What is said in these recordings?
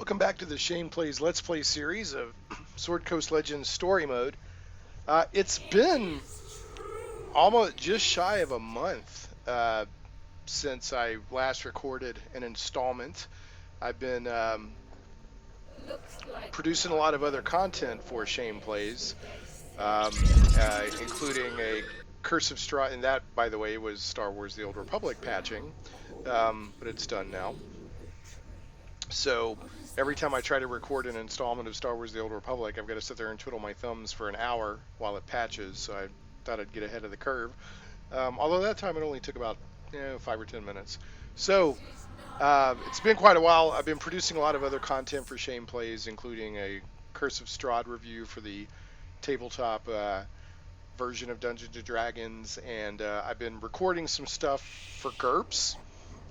Welcome back to the Shane Plays Let's Play series of Sword Coast Legends Story Mode. It's been almost just shy of a month since I last recorded an installment. I've been producing a lot of other content for Shane Plays, including a Curse of Strahd, and that, by the way, was Star Wars The Old Republic patching, but it's done now. So every time I try to record an installment of Star Wars The Old Republic, I've got to sit there and twiddle my thumbs for an hour while it patches, so I thought I'd get ahead of the curve. Although that time it only took about 5 or 10 minutes. So it's been quite a while. I've been producing a lot of other content for Shane Plays, including a Curse of Strahd review for the tabletop version of Dungeons & Dragons, and I've been recording some stuff for GURPS,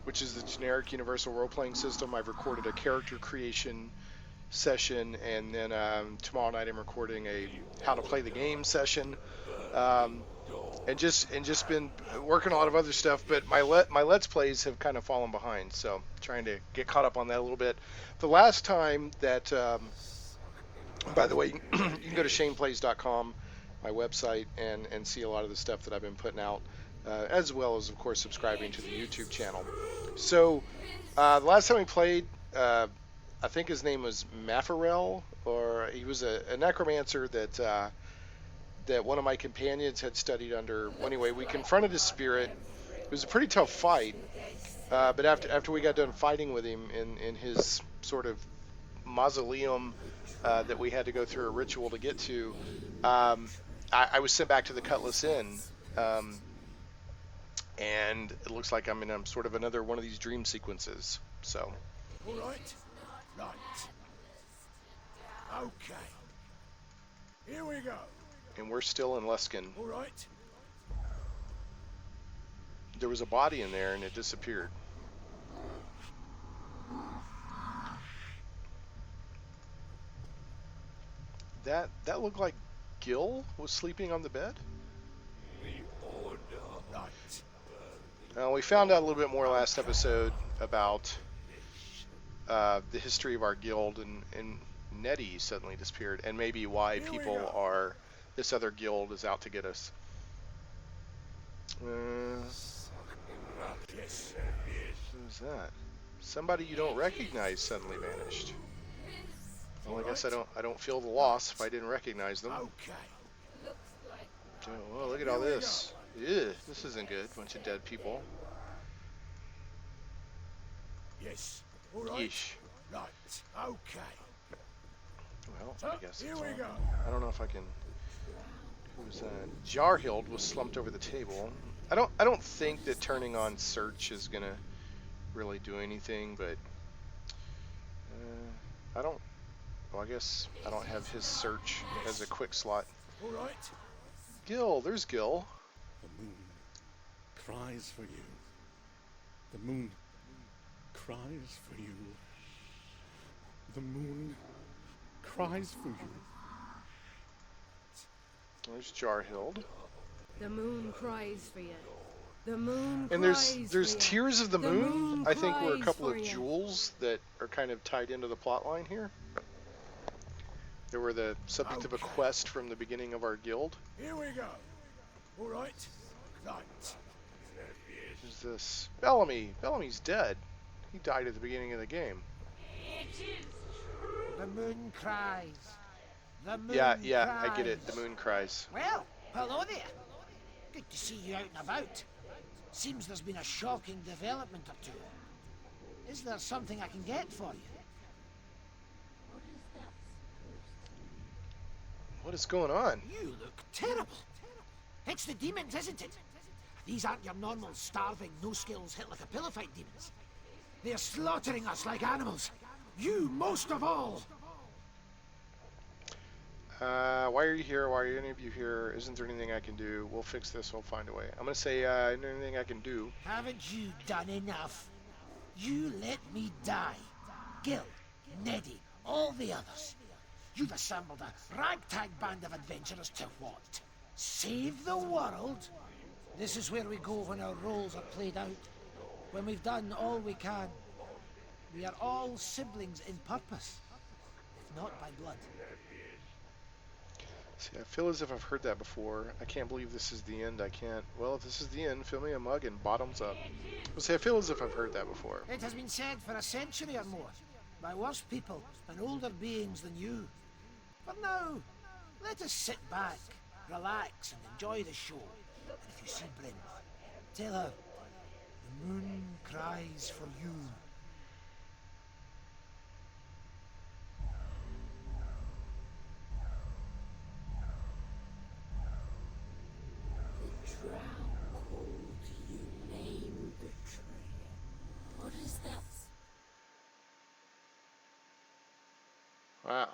which is the generic universal role-playing system. I've recorded a character creation session, and then tomorrow night I'm recording a how to play the game session, and just been working a lot of other stuff. But my Let's Plays have kind of fallen behind, so trying to get caught up on that a little bit. The last time that, by the way, you can go to shaneplays.com, my website, and see a lot of the stuff that I've been putting out. As well as, of course, subscribing to the YouTube channel. So, the last time we played, I think his name was Maffarel, or he was a necromancer that that one of my companions had studied under. Anyway, we confronted his spirit. It was a pretty tough fight, but after we got done fighting with him in his sort of mausoleum that we had to go through a ritual to get to, I was sent back to the Cutlass Inn. And it looks like I'm in sort of another one of these dream sequences. So. All right. Right. Okay. Here we go. And we're still in Luskin. All right. There was a body in there and it disappeared. That looked like Gil was sleeping on the bed. We found out a little bit more last episode about the history of our guild, and Nettie suddenly disappeared, and maybe why this other guild is out to get us. Who's that? Somebody you don't recognize suddenly vanished. Well, I guess I don't feel the loss if I didn't recognize them. Okay. Oh, look at all this. Ew, this isn't good. Bunch of dead people. Yes. All right. Yeesh. Right. Okay. Well, I guess Here it's we on. go. I don't know if I can. Who was that? Jarhild was slumped over the table. I don't think that turning on search is gonna really do anything, but I don't. Well, I guess I don't have his search as a quick slot. All right. Gil, there's Gil. The moon cries for you. The moon cries for you. The moon cries for you. There's Jarhild. The moon cries for you. The moon And cries there's for you. Tears of the Moon. I think were a cries couple for of you. jewels that are kind of tied into the plot line here. They were the subject of a quest from the beginning of our guild. Here we go. All right. Right. Who's this? Bellamy. Bellamy's dead. He died at the beginning of the game. The moon cries. The moon Yeah, cries. I get it. The moon cries. Well, hello there. Good to see you out and about. Seems there's been a shocking development or two. Is there something I can get for you? What is going on? You look terrible. It's the demons, isn't it? These aren't your normal starving, no-skills, hit-like-a-pillow-fight demons. They're slaughtering us like animals. You most of all. Why are you here? Why are any of you here? Isn't there anything I can do? We'll fix this. We'll find a way. I'm gonna say, isn't there anything I can do? Haven't you done enough? You let me die. Gil, Neddy, all the others. You've assembled a ragtag band of adventurers to what? Save the world? This is where we go when our roles are played out. When we've done all we can. We are all siblings in purpose, if not by blood. See, I feel as if I've heard that before. I can't believe this is the end. I can't. Well, if this is the end, fill me a mug and bottoms up. Well, see, I feel as if I've heard that before. It has been said for a century or more, by worse people and older beings than you. For now, let us sit back, relax, and enjoy the show. And if you see Bryn, tell her, the moon cries for you. Wow.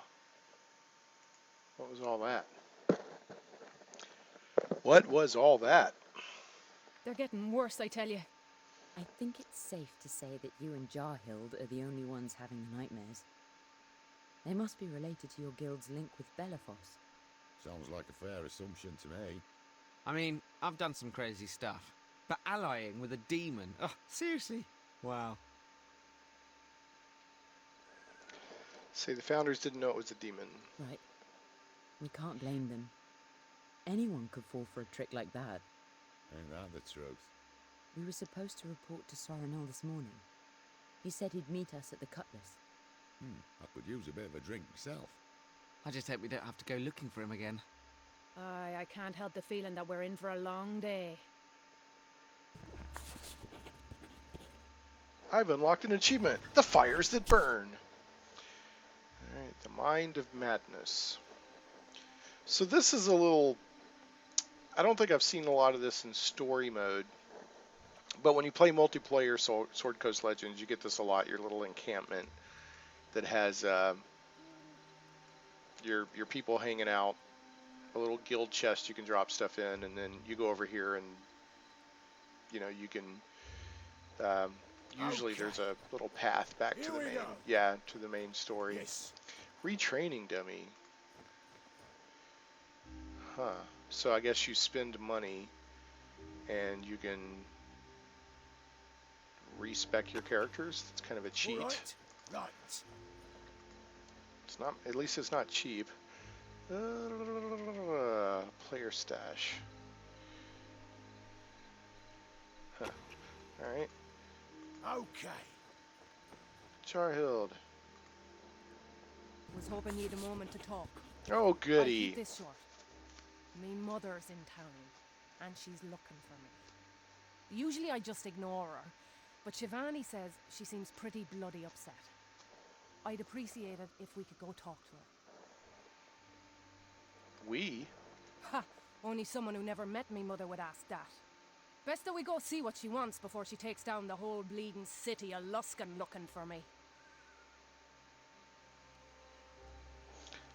What was all that? What was all that? They're getting worse, I tell you. I think it's safe to say that you and Jarhild are the only ones having the nightmares. They must be related to your guild's link with Belafos. Sounds like a fair assumption to me. I mean, I've done some crazy stuff. But allying with a demon? Oh, seriously? Wow. Say the founders didn't know it was a demon. Right. We can't blame them. Anyone could fall for a trick like that. Ain't that the truth? We were supposed to report to Faerûn this morning. He said he'd meet us at the Cutlass. I could use a bit of a drink myself. I just hope we don't have to go looking for him again. I can't help the feeling that we're in for a long day. I've unlocked an achievement. The fires that burn. Alright, the Mind of Madness. So this is a little... I don't think I've seen a lot of this in story mode. But when you play multiplayer Sword Coast Legends, you get this a lot. Your little encampment that has your people hanging out. A little guild chest you can drop stuff in. And then you go over here and, you know, you can... usually Okay. there's a little path back to Here the we main... go. Yeah, to the main story. Yes. Retraining dummy. Huh. So I guess you spend money and you can respec your characters. It's kind of a cheat. All right. Right. It's not, at least it's not cheap. Player stash. Huh. Alright. Okay. Jarhild. Was hoping you'd a moment to talk. Oh, I'll keep goody. this short. Me mother's in town, and she's looking for me. Usually I just ignore her, but Shivani says she seems pretty bloody upset. I'd appreciate it if we could go talk to her. We? Ha! Only someone who never met me mother would ask that. Best that we go see what she wants before she takes down the whole bleeding city of Luskan looking for me.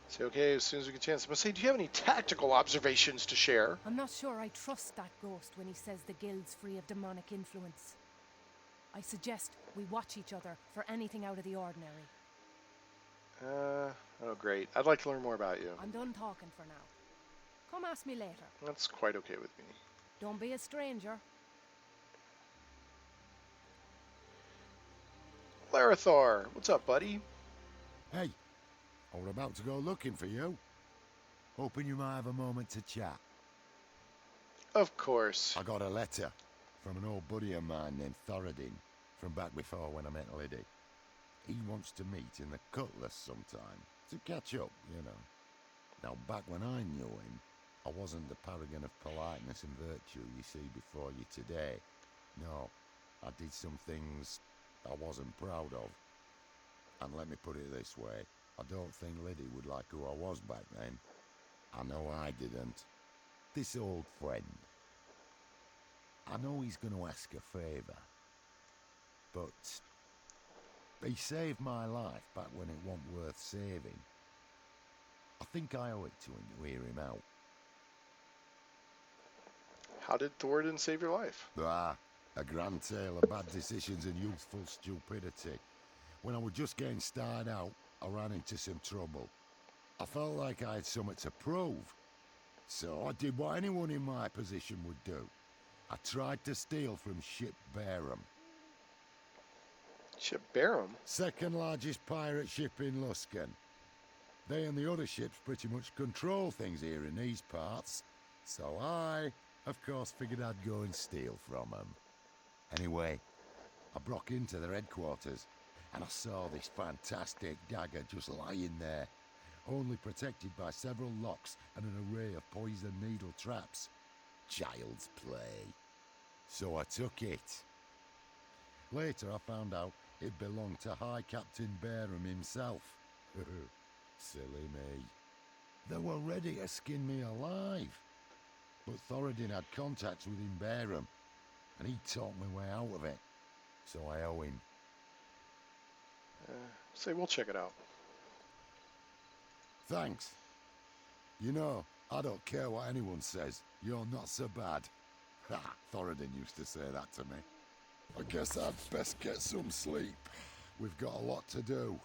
Say okay as soon as we get a chance. But say, do you have any tactical observations to share? I'm not sure I trust that ghost when he says the guild's free of demonic influence. I suggest we watch each other for anything out of the ordinary. Oh great. I'd like to learn more about you. I'm done talking for now. Come ask me later. That's quite okay with me. Don't be a stranger. Larithor, what's up, buddy? Hey, I were about to go looking for you. Hoping you might have a moment to chat. Of course. I got a letter from an old buddy of mine named Thoradin from back before when I met Liddy. He wants to meet in the Cutlass sometime, to catch up, you know. Now, back when I knew him, I wasn't the paragon of politeness and virtue you see before you today. No, I did some things I wasn't proud of. And let me put it this way, I don't think Liddy would like who I was back then. I know I didn't. This old friend. I know he's going to ask a favour, but he saved my life back when it wasn't worth saving. I think I owe it to him to hear him out. How did Thoradin save your life? Ah, a grand tale of bad decisions and youthful stupidity. When I was just getting started out, I ran into some trouble. I felt like I had something to prove. So I did what anyone in my position would do. I tried to steal from Ship Bareham. Ship Barum. Second largest pirate ship in Luskan. They and the other ships pretty much control things here in these parts. So I, of course, figured I'd go and steal from them. Anyway, I broke into their headquarters, and I saw this fantastic dagger just lying there, only protected by several locks and an array of poison needle traps. Child's play. So I took it. Later I found out it belonged to High Captain Barum himself. Silly me. They were ready to skin me alive. But Thoradin had contacts with Barum, and he talked my way out of it. So I owe him. Say we'll check it out. Thanks. You know, I don't care what anyone says. You're not so bad. Ha! Thoradin used to say that to me. I guess I'd best get some sleep. We've got a lot to do.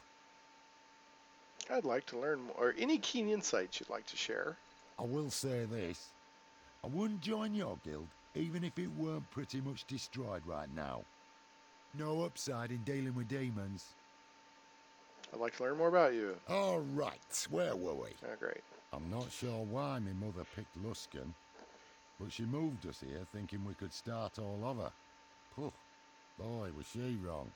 I'd like to learn more. Any keen insights you'd like to share? I will say this. I wouldn't join your guild, even if it weren't pretty much destroyed right now. No upside in dealing with demons. I'd like to learn more about you. All right, where were we? Oh, great. I'm not sure why my mother picked Luskan, but she moved us here thinking we could start all over. Phew, boy, was she wrong.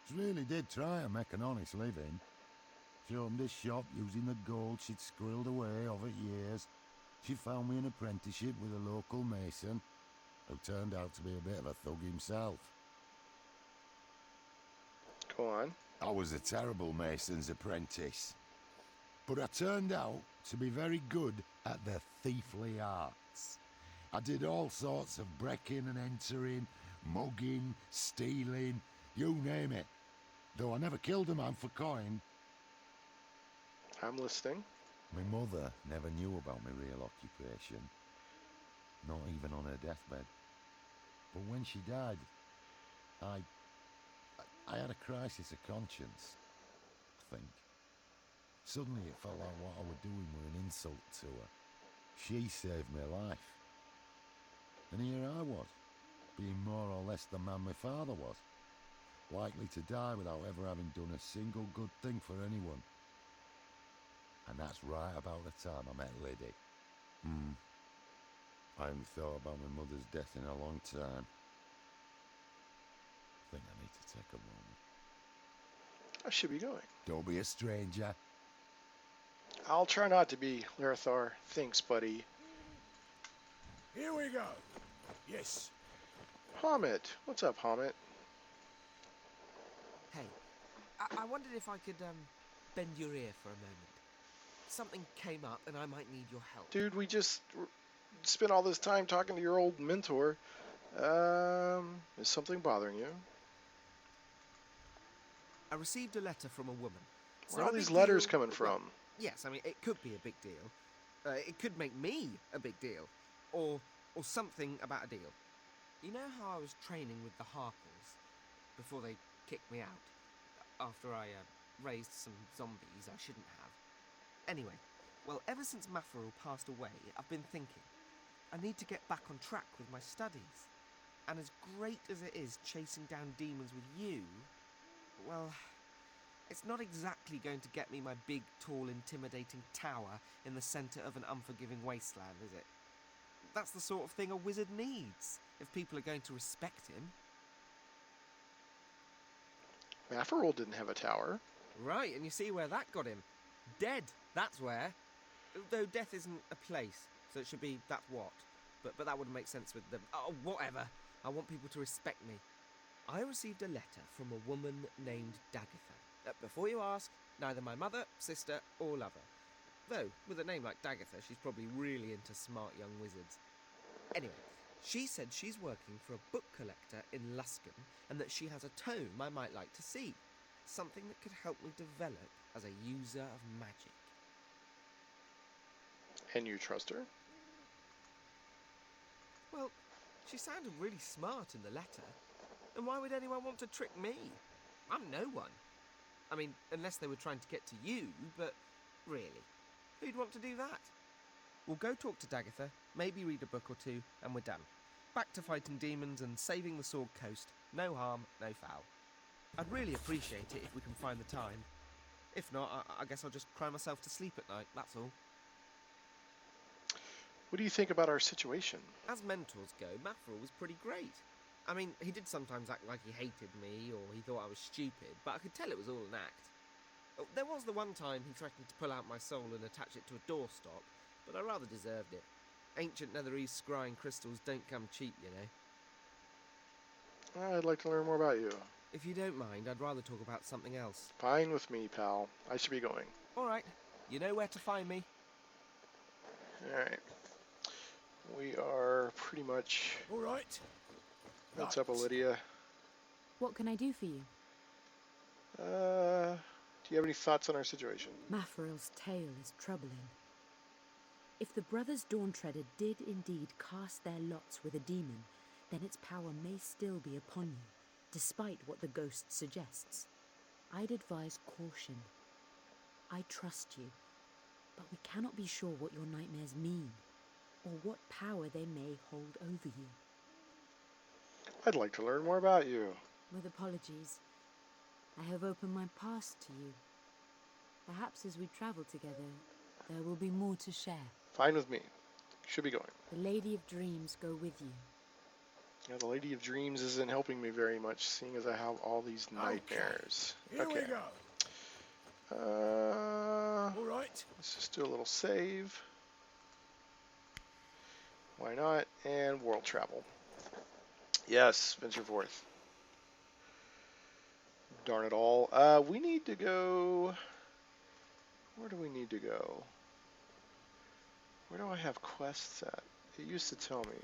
She really did try and make an honest living. She opened a shop using the gold she'd squirreled away over years. She found me an apprenticeship with a local mason, who turned out to be a bit of a thug himself. Go on. I was a terrible mason's apprentice, but I turned out to be very good at the thiefly arts. I did all sorts of breaking and entering, mugging, stealing, you name it, though I never killed a man for coin. I'm listening. My mother never knew about my real occupation, not even on her deathbed. But when she died, I had a crisis of conscience, I think. Suddenly it felt like what I was doing were an insult to her. She saved my life. And here I was, being more or less the man my father was, likely to die without ever having done a single good thing for anyone. And that's right about the time I met Liddy. I haven't thought about my mother's death in a long time. I think I need to take a moment. I should be going. Don't be a stranger. I'll try not to be, Larathar. Thanks, buddy. Here we go. Yes. Hamet. What's up, Hamet? Hey, I wondered if I could bend your ear for a moment. Something came up and I might need your help. Dude, we just spent all this time talking to your old mentor. Is something bothering you? I received a letter from a woman. Where are all these letters coming Well, from? yes, I mean, it could be a big deal. It could make me a big deal. Or something about a deal. You know how I was training with the Harkles before they kicked me out? After I raised some zombies I shouldn't have. Anyway, well, ever since Faerûn passed away, I've been thinking. I need to get back on track with my studies. And as great as it is chasing down demons with you, well, it's not exactly going to get me my big, tall, intimidating tower in the centre of an unforgiving wasteland, is it? That's the sort of thing a wizard needs, if people are going to respect him. Faerûn didn't have a tower. Right, and you see where that got him. Dead, that's where. Though death isn't a place, so it should be that's what. But that wouldn't make sense with them. Oh, whatever. I want people to respect me. I received a letter from a woman named Dagatha. Before you ask, neither my mother, sister, or lover. Though, with a name like Dagatha, she's probably really into smart young wizards. Anyway, she said she's working for a book collector in Luskan, and that she has a tome I might like to see. Something that could help me develop as a user of magic. And you trust her? Well, she sounded really smart in the letter. And why would anyone want to trick me? I'm no one. I mean, unless they were trying to get to you, but really, who'd want to do that? We'll go talk to Dagatha, maybe read a book or two, and we're done. Back to fighting demons and saving the Sword Coast. No harm, no foul. I'd really appreciate it if we can find the time. If not, I guess I'll just cry myself to sleep at night, that's all. What do you think about our situation? As mentors go, Mafrel was pretty great. I mean, he did sometimes act like he hated me or he thought I was stupid, but I could tell it was all an act. Oh, there was the one time he threatened to pull out my soul and attach it to a doorstop, but I rather deserved it. Ancient Netherese scrying crystals don't come cheap, you know. I'd like to learn more about you. If you don't mind, I'd rather talk about something else. Fine with me, pal. I should be going. Alright, you know where to find me. Alright. We are pretty much... All right. What's up, Lydia? What can I do for you? Do you have any thoughts on our situation? Mafrel's tale is troubling. If the brothers Dawntreader did indeed cast their lots with a demon, then its power may still be upon you, despite what the ghost suggests. I'd advise caution. I trust you, but we cannot be sure what your nightmares mean, or what power they may hold over you. I'd like to learn more about you. With apologies, I have opened my past to you. Perhaps as we travel together, there will be more to share. Fine with me. Should be going. The Lady of Dreams go with you. Yeah, the Lady of Dreams isn't helping me very much, seeing as I have all these nightmares. Here we go. All right. Let's just do a little save. Why not? And world travel. Yes, venture forth. Darn it all. We need to go... Where do we need to go? Where do I have quests at? It used to tell me.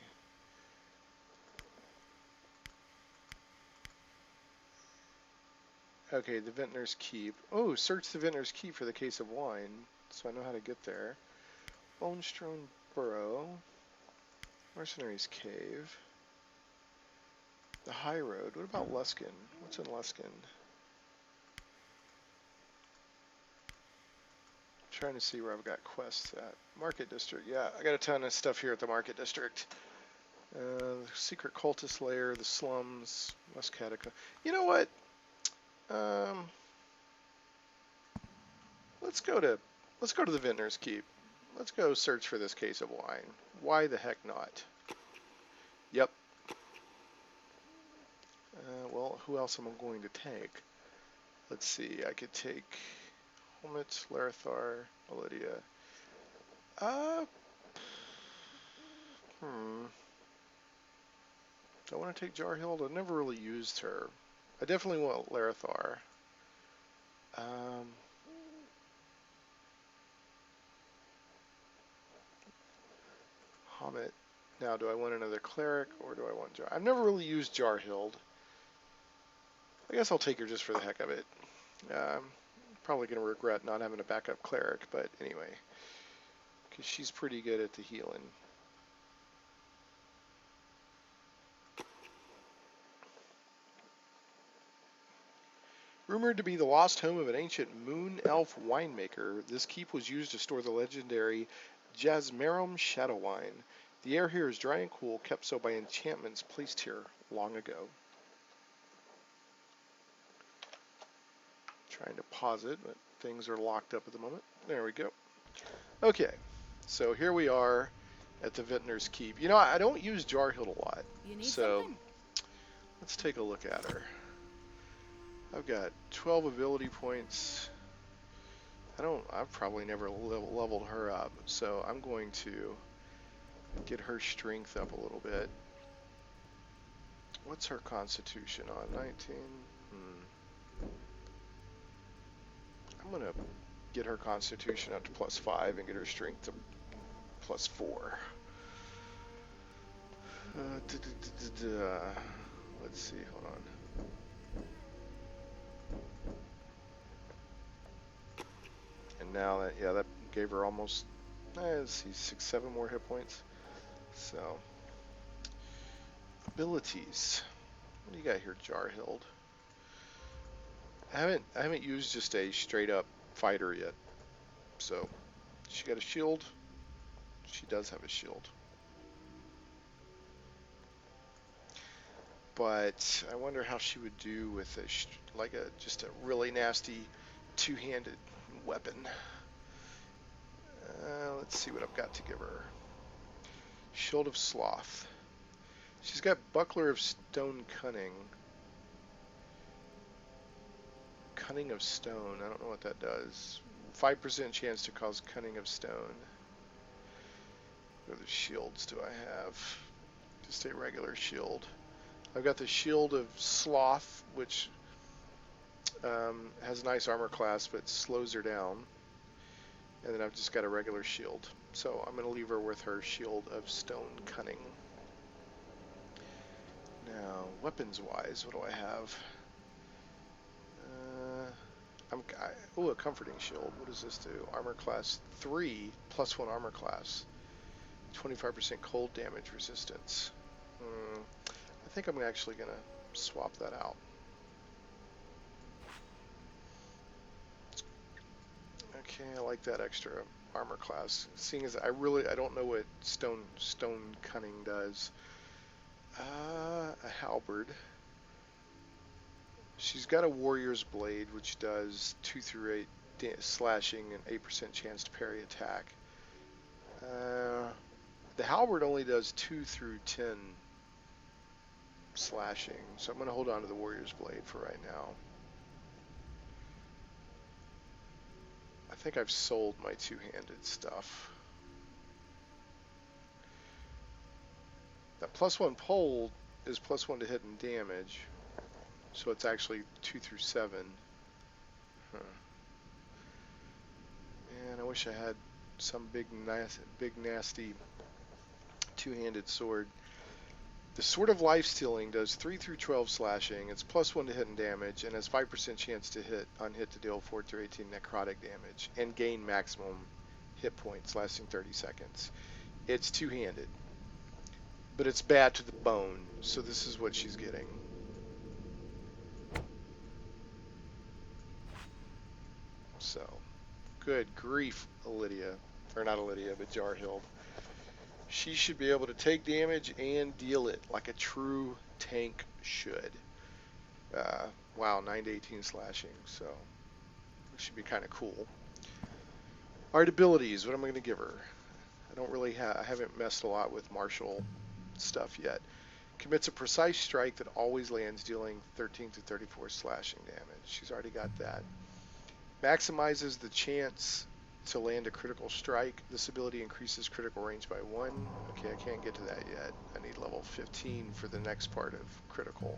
Okay, the Vintner's Keep. Oh, search the Vintner's Keep for the case of wine, so I know how to get there. Bonestone Burrow. Mercenary's Cave. The High Road. What about Luskin? What's in Luskin? Trying to see where I've got quests at. Market District. Yeah, I got a ton of stuff here at the Market District. The Secret Cultist Lair, the Slums, West Catacomb. You know what? Let's go to the Vintner's Keep. Let's go search for this case of wine. Why the heck not? Yep. Well, who else am I going to take? Let's see. I could take Helmet, Larethar, Lydia. Do I want to take Jarhild? I've never really used her. I definitely want Larethar. Helmet. Now, do I want another cleric or do I want Jar? I've never really used Jarhild. I guess I'll take her just for the heck of it. Probably going to regret not having a backup cleric, but anyway. Because she's pretty good at the healing. Rumored to be the lost home of an ancient moon elf winemaker, this keep was used to store the legendary Jasmerum Shadow Wine. The air here is dry and cool, kept so by enchantments placed here long ago. Trying to pause it, but things are locked up at the moment. There we go. Okay, so here we are at the Vintner's Keep. You know, I don't use Jarhild a lot, so let's take a look at her. I've got 12 ability points. I've probably never leveled her up, so I'm going to get her strength up a little bit. What's her constitution on? 19? I'm going to get her constitution up to +5 and get her strength to +4. Let's see, hold on. And now that, yeah, that gave her almost, let's see, 6, 7 more hit points. So, abilities. What do you got here, Jarhild? I haven't used just a straight up fighter yet. So, she got a shield. She does have a shield. but I wonder how she would do with just a really nasty two-handed weapon. Let's see what I've got to give her. Shield of Sloth. She's got Buckler of Stone Cunning. Cunning of Stone. I don't know what that does. 5% chance to cause Cunning of Stone. What other shields do I have? Just a regular shield. I've got the Shield of Sloth, which has a nice armor class, but slows her down. And then I've just got a regular shield. So I'm going to leave her with her Shield of Stone Cunning. Now, weapons-wise, what do I have? A Comforting Shield. What does this do? Armor class 3, plus 1 armor class. 25% cold damage resistance. I think I'm actually going to swap that out. Okay, I like that extra armor class. Seeing as I don't know what stone cunning does. A halberd. She's got a warrior's blade, which does 2 through 8 slashing and 8% chance to parry attack. The halberd only does 2 through 10 slashing, so I'm going to hold on to the warrior's blade for right now. I think I've sold my two-handed stuff. That +1 pole is +1 to hit and damage, so it's actually 2 through 7. Man, I wish I had some big nasty two-handed sword. The Sword of Life Stealing does 3 through 12 slashing. It's +1 to hit and damage, and has 5% chance to hit to deal 4 through 18 necrotic damage and gain maximum hit points lasting 30 seconds. It's two-handed, but it's bad to the bone, so this is what she's getting. So, good grief, Lydia, or not Lydia, but Jarhild. She should be able to take damage and deal it like a true tank should. Wow, 9 to 18 slashing, so it should be kind of cool. Art abilities, what am I going to give her? I haven't messed a lot with martial stuff yet. Commits a precise strike that always lands, dealing 13 to 34 slashing damage. She's already got that. Maximizes the chance to land a critical strike. This ability increases critical range by 1. Okay, I can't get to that yet. I need level 15 for the next part of critical.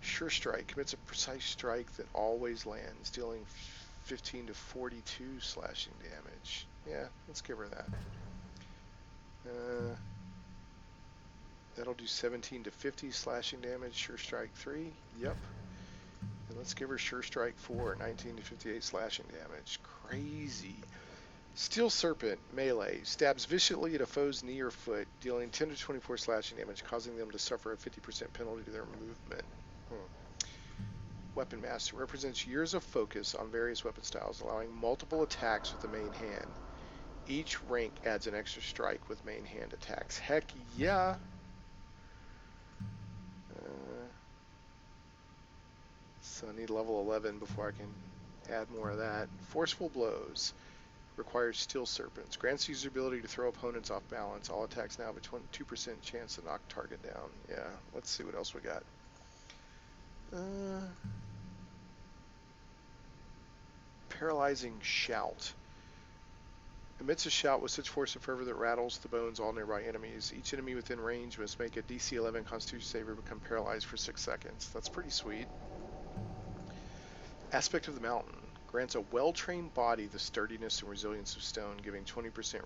Sure Strike. Commits a precise strike that always lands, dealing 15 to 42 slashing damage. Yeah, let's give her that. That'll do 17 to 50 slashing damage. Sure Strike 3. Yep. And let's give her Sure Strike 4, 19 to 58 slashing damage. Crazy. Steel Serpent, melee. Stabs viciously at a foe's knee or foot, dealing 10 to 24 slashing damage, causing them to suffer a 50% penalty to their movement. Weapon Master. Represents years of focus on various weapon styles, allowing multiple attacks with the main hand. Each rank adds an extra strike with main hand attacks. Heck yeah! So I need level 11 before I can add more of that. Forceful Blows. Requires Steel Serpents. Grants user ability to throw opponents off balance. All attacks now have a 22% chance to knock target down. Yeah, let's see what else we got. Paralyzing Shout. Emits a shout with such force and fervor that rattles the bones of all nearby enemies. Each enemy within range must make a DC 11 Constitution save or become paralyzed for 6 seconds. That's pretty sweet. Aspect of the Mountain. Grants a well-trained body the sturdiness and resilience of stone, giving 20%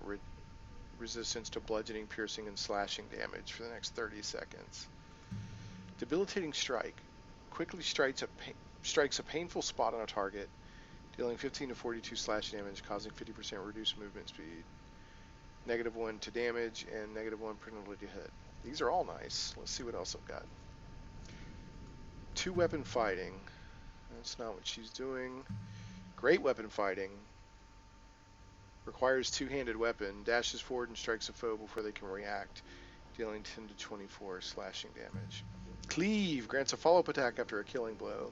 resistance to bludgeoning, piercing, and slashing damage for the next 30 seconds. Debilitating Strike. Quickly strikes a painful spot on a target, dealing 15 to 42 slash damage, causing 50% reduced movement speed. -1 to damage and -1 penalty to hit. These are all nice. Let's see what else I've got. 2-weapon fighting. That's not what she's doing. Great weapon fighting. Requires two-handed weapon. Dashes forward and strikes a foe before they can react, dealing 10 to 24 slashing damage. Cleave grants a follow-up attack after a killing blow.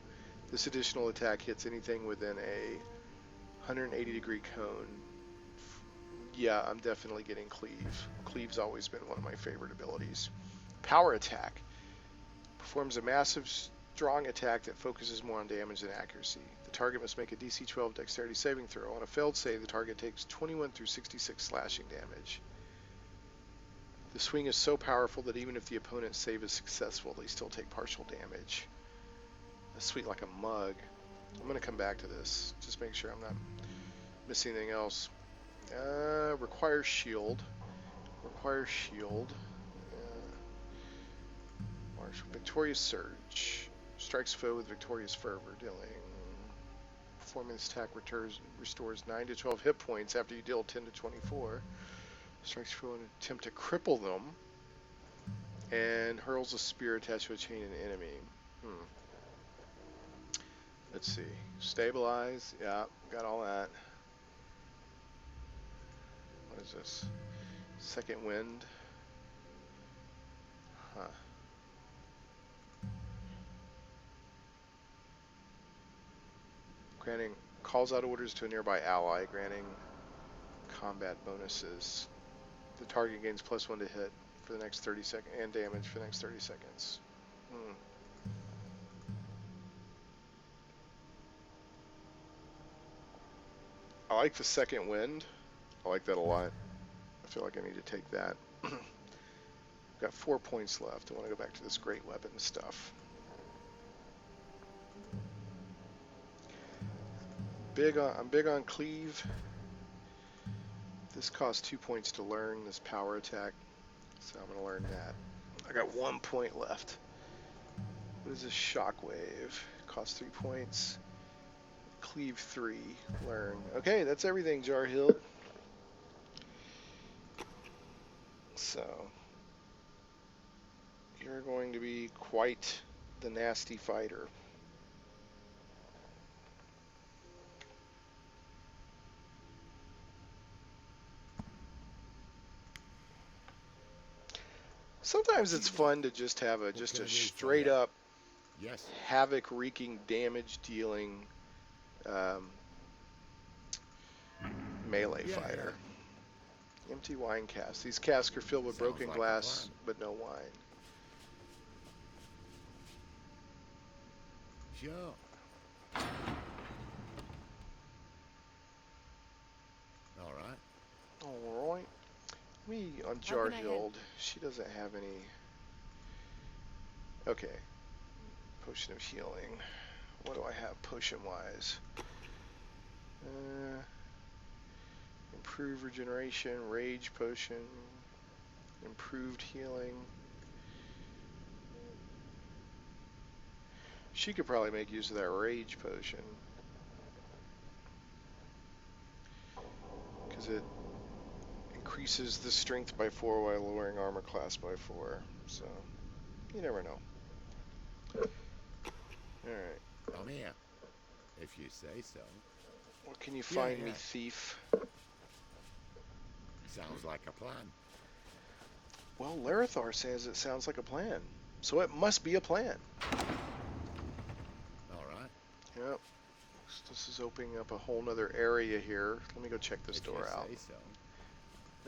This additional attack hits anything within a 180-degree cone. Yeah, I'm definitely getting Cleave. Cleave's always been one of my favorite abilities. Power attack. Performs a massive, strong attack that focuses more on damage than accuracy. The target must make a DC 12 dexterity saving throw. On a failed save, the target takes 21 through 66 slashing damage. The swing is so powerful that even if the opponent's save is successful, they still take partial damage. That's sweet like a mug. I'm going to come back to this. Just make sure I'm not missing anything else. Requires shield. Requires shield. Martial. Victorious Surge. Strikes foe with Victorious Fervor, dealing. Performing this attack restores 9 to 12 hit points after you deal 10 to 24. Strikes foe in an attempt to cripple them. And hurls a spear attached to a chain and enemy. Let's see. Stabilize. Yeah, got all that. What is this? Second wind. Huh. Granting calls out orders to a nearby ally, granting combat bonuses. The target gains +1 to hit for the next 30 seconds and damage for the next 30 seconds. I like the second wind. I like that a lot. I feel like I need to take that. Got 4 points left. I want to go back to this great weapon stuff. I'm big on cleave. This costs 2 points to learn, this power attack. So I'm going to learn that. I got 1 point left. What is this shockwave? Costs 3 points. Cleave 3. Learn. Okay, that's everything, Jarhild. So, you're going to be quite the nasty fighter. Sometimes it's fun to just have a straight up havoc wreaking, damage dealing melee fighter. Empty wine casks. These casks are filled with broken glass, but no wine. Sure. All right. All right. Me on How can I help? Jarhild. She doesn't have any. Okay. Potion of healing. What do I have potion-wise? Improved regeneration, rage potion, improved healing. She could probably make use of that rage potion. Because it increases the strength by 4 while lowering armor class by 4. So, you never know. Alright. I'm here, if you say so. What can you find me, thief? Sounds like a plan. Well, Larethar says it sounds like a plan. So it must be a plan. All right. Yep. This is opening up a whole nother area here. Let me go check this door out. Say so.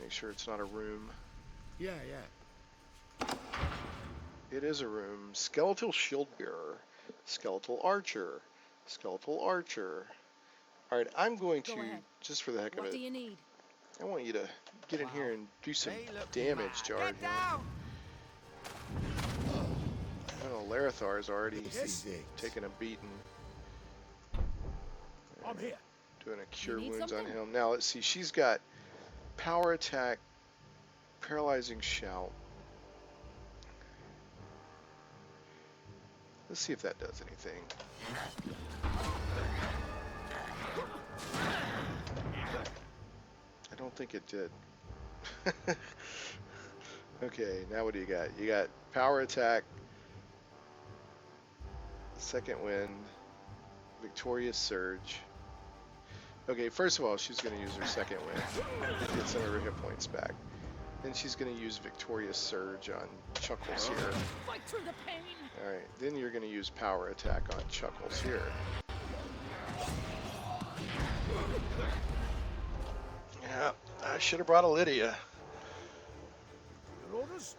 Make sure it's not a room. Yeah. It is a room. Skeletal shield bearer. Skeletal archer. Skeletal archer. Alright, I'm going to, just for the heck of What it, do you need? I want you to get in here and do some damage, Jarhild. Oh, Larethar's already taken a beating. I'm here. Doing a cure need wounds something? on him. Now, let's see. She's got power attack, paralyzing shout. Let's see if that does anything. I don't think it did. Okay, now what do you got? You got power attack, second wind, victorious surge. Okay, first of all, she's going to use her second wind. Get some of her hit points back. Then she's going to use victorious surge on Chuckles here. Fight through the pain. Alright, then you're going to use power attack on Chuckles here. Yeah, I should have brought a Lydia. Your orders?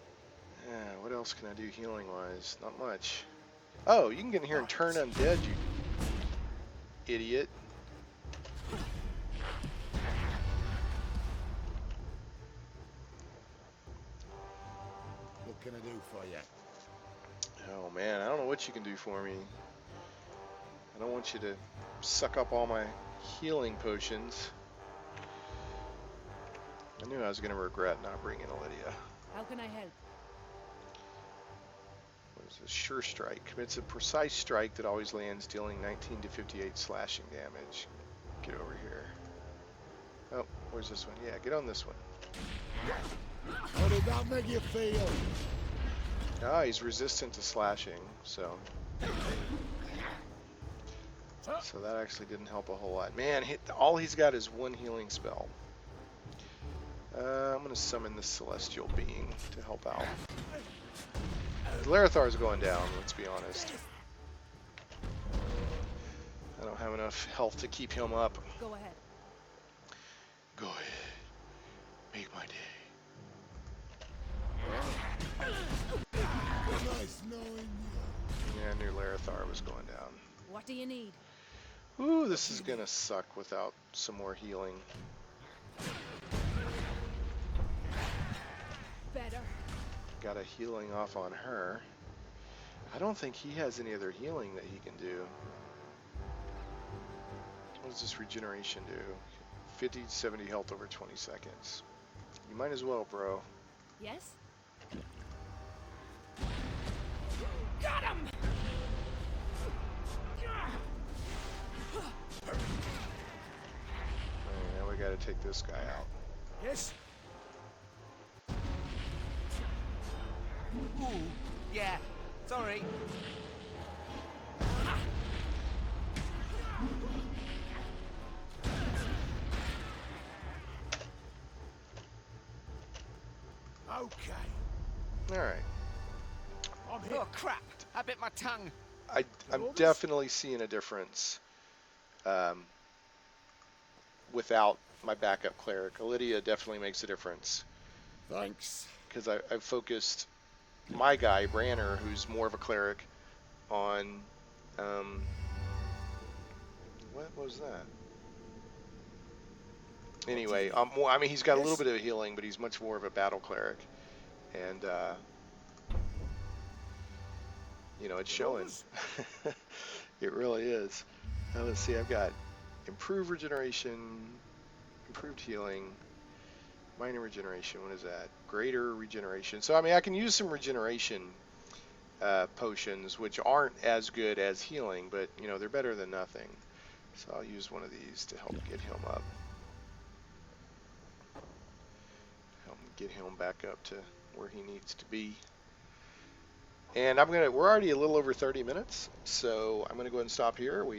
Yeah, what else can I do healing-wise? Not much. Oh, you can get in here and turn undead, you idiot. What can I do for you? Oh man, I don't know what you can do for me. I don't want you to suck up all my healing potions. I knew I was going to regret not bringing a Lydia. How can I help? What is this? Sure Strike. Commits a precise strike that always lands, dealing 19 to 58 slashing damage. Get over here. Oh, where's this one? Yeah, get on this one. How did that make you feel? Ah, he's resistant to slashing, so that actually didn't help a whole lot. Man, all he's got is one healing spell. I'm gonna summon the Celestial Being to help out. Larathar's going down, let's be honest. I don't have enough health to keep him up. Go ahead. Go ahead. Make my day. Nice knowing you. Yeah, I knew Larathar was going down. What do you need? Ooh, this is gonna suck without some more healing. Better. Got a healing off on her. I don't think he has any other healing that he can do. What does this regeneration do? 50 to 70 health over 20 seconds. You might as well, bro. Yes? Got him! Alright, now we gotta take this guy out. Yes? Ooh, yeah. Sorry. Okay. Alright. I'm here. Oh, crap. I bit my tongue. I'm definitely seeing a difference without my backup cleric. Lydia definitely makes a difference. Thanks. Because I've focused my guy, Branner, who's more of a cleric, on... what was that? Anyway, I mean, he's got a little bit of healing, but he's much more of a battle cleric. And, you know, it's showing. It really is. Now, let's see, I've got improved regeneration, improved healing, minor regeneration, what is that? Greater regeneration. So, I mean, I can use some regeneration potions, which aren't as good as healing, but, you know, they're better than nothing. So I'll use one of these to help get him up. Help get him back up to where he needs to be. And we're already a little over 30 minutes, so I'm gonna go ahead and stop here. Well,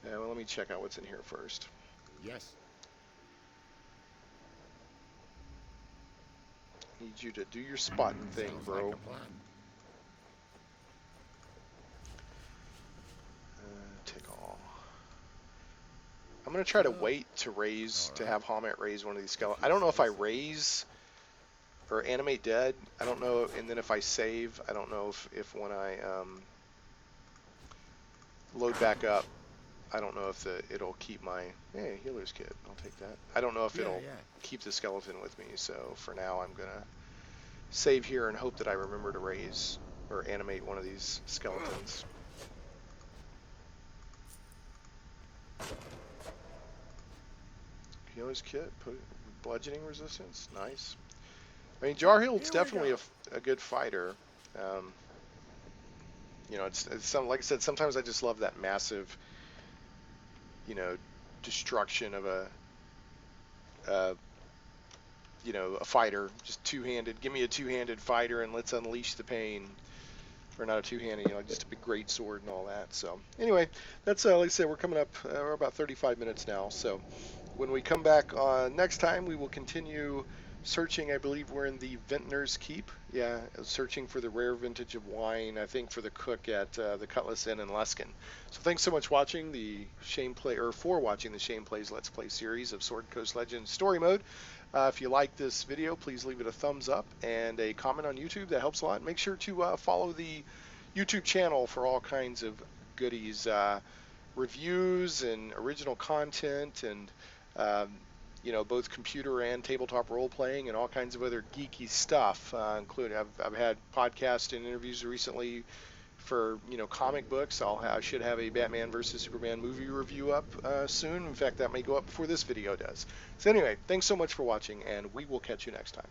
let me check out what's in here first. Yes. Need you to do your spotting thing, Sounds bro. like a plan. Take all. I'm gonna try to wait to have Hamet raise one of these skeletons. I don't know if I raise or animate dead. I don't know, and then if I save, I don't know if when I load back up, I don't know if it'll keep my healer's kit. I'll take that. I don't know if it'll keep the skeleton with me. So for now, I'm gonna save here and hope that I remember to raise or animate one of these skeletons. Healer's kit, put bludgeoning resistance, nice. I mean, Jarhild's definitely a good fighter. You know, it's like I said, sometimes I just love that massive, you know, destruction of a fighter, just two-handed. Give me a two-handed fighter and let's unleash the pain. Or not a two-handed, you know, just a big great sword and all that. So anyway, that's like I said, we're coming up. We're about 35 minutes now. So when we come back next time, we will continue searching. I believe we're in the Vintner's Keep. Yeah, searching for the rare vintage of wine. I think for the cook at the Cutlass Inn in Luskin. So thanks so much watching the Shame Play, or for watching the Shame Plays Let's Play series of Sword Coast Legends Story Mode. If you like this video, please leave it a thumbs up and a comment on YouTube. That helps a lot. Make sure to follow the YouTube channel for all kinds of goodies, reviews and original content, and both computer and tabletop role playing and all kinds of other geeky stuff. Including I've had podcasts and interviews recently for comic books. I should have a Batman versus Superman movie review up soon. In fact, that may go up before this video does. So anyway, thanks so much for watching, and we will catch you next time.